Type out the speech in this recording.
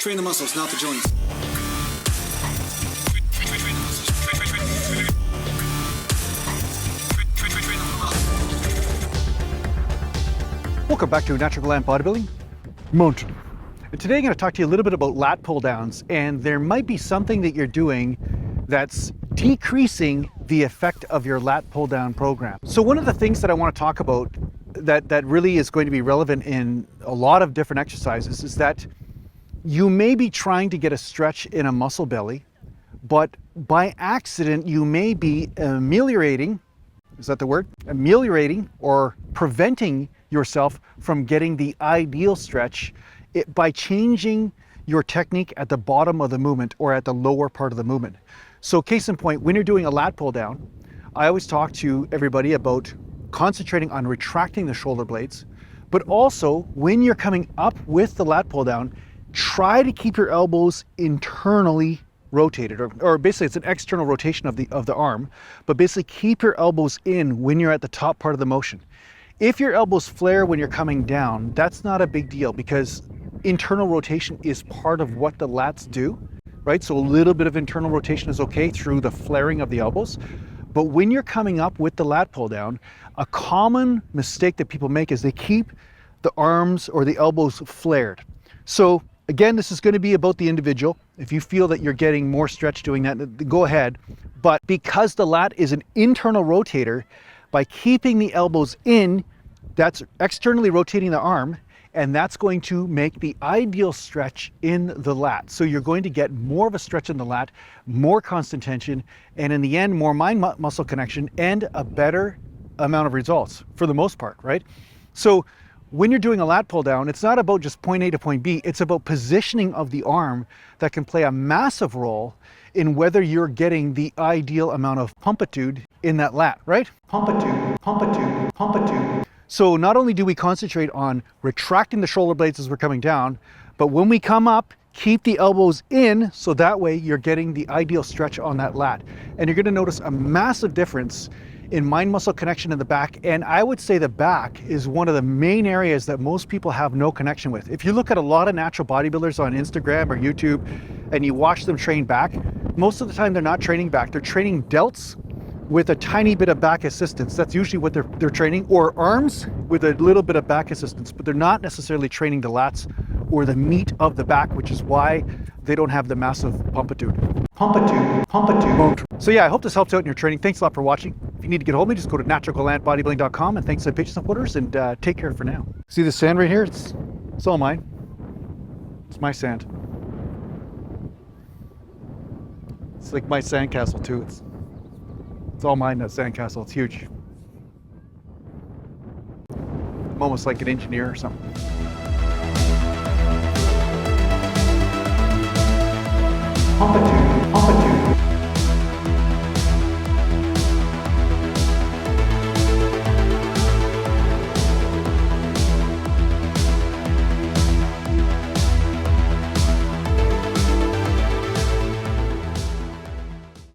Train the muscles, not the joints. Welcome back to Natural Land Bodybuilding Mountain. And today I'm going to talk to you a little bit about lat pull downs, and there might be something that you're doing that's decreasing the effect of your lat pull down program. So one of the things that I want to talk about that really is going to be relevant in a lot of different exercises is that you may be trying to get a stretch in a muscle belly, but by accident you may be ameliorating, is that the word? Ameliorating or preventing yourself from getting the ideal stretch by changing your technique at the bottom of the movement or at the lower part of the movement. So case in point, when you're doing a lat pull down, I always talk to everybody about concentrating on retracting the shoulder blades, but also when you're coming up with the lat pull down, try to keep your elbows internally rotated, or basically it's an external rotation of the arm, but basically keep your elbows in when you're at the top part of the motion. If your elbows flare when you're coming down, that's not a big deal because internal rotation is part of what the lats do, right? So a little bit of internal rotation is okay through the flaring of the elbows. But when you're coming up with the lat pull down, a common mistake that people make is they keep the arms or the elbows flared. So again, this is going to be about the individual. If you feel that you're getting more stretch doing that, go ahead. But because the lat is an internal rotator, by keeping the elbows in, that's externally rotating the arm, and that's going to make the ideal stretch in the lat. So you're going to get more of a stretch in the lat, more constant tension, and in the end, more mind-muscle connection and a better amount of results for the most part, right? So when you're doing a lat pull down, it's not about just point A to point B, it's about positioning of the arm that can play a massive role in whether you're getting the ideal amount of pumpitude in that lat, right? Pumpitude, pumpitude, pumpitude. So not only do we concentrate on retracting the shoulder blades as we're coming down, but when we come up, keep the elbows in so that way you're getting the ideal stretch on that lat. And you're gonna notice a massive difference in mind-muscle connection in the back. And I would say the back is one of the main areas that most people have no connection with. If you look at a lot of natural bodybuilders on Instagram or YouTube and you watch them train back, most of the time they're not training back, they're training delts with a tiny bit of back assistance. That's usually what they're training, or arms with a little bit of back assistance, but they're not necessarily training the lats or the meat of the back, which is why they don't have the massive pumpitude. Pumpitude, pumpitude. So yeah, I hope this helps out in your training. Thanks a lot for watching. If you need to get a hold of me, just go to naturallandbodybuilding.com, and thanks to the patrons and supporters, and take care for now. See the sand right here? It's all mine. It's my sand. It's like my sandcastle too. It's all mine, that sandcastle. It's huge. I'm almost like an engineer or something. Pumpitude, pumpitude.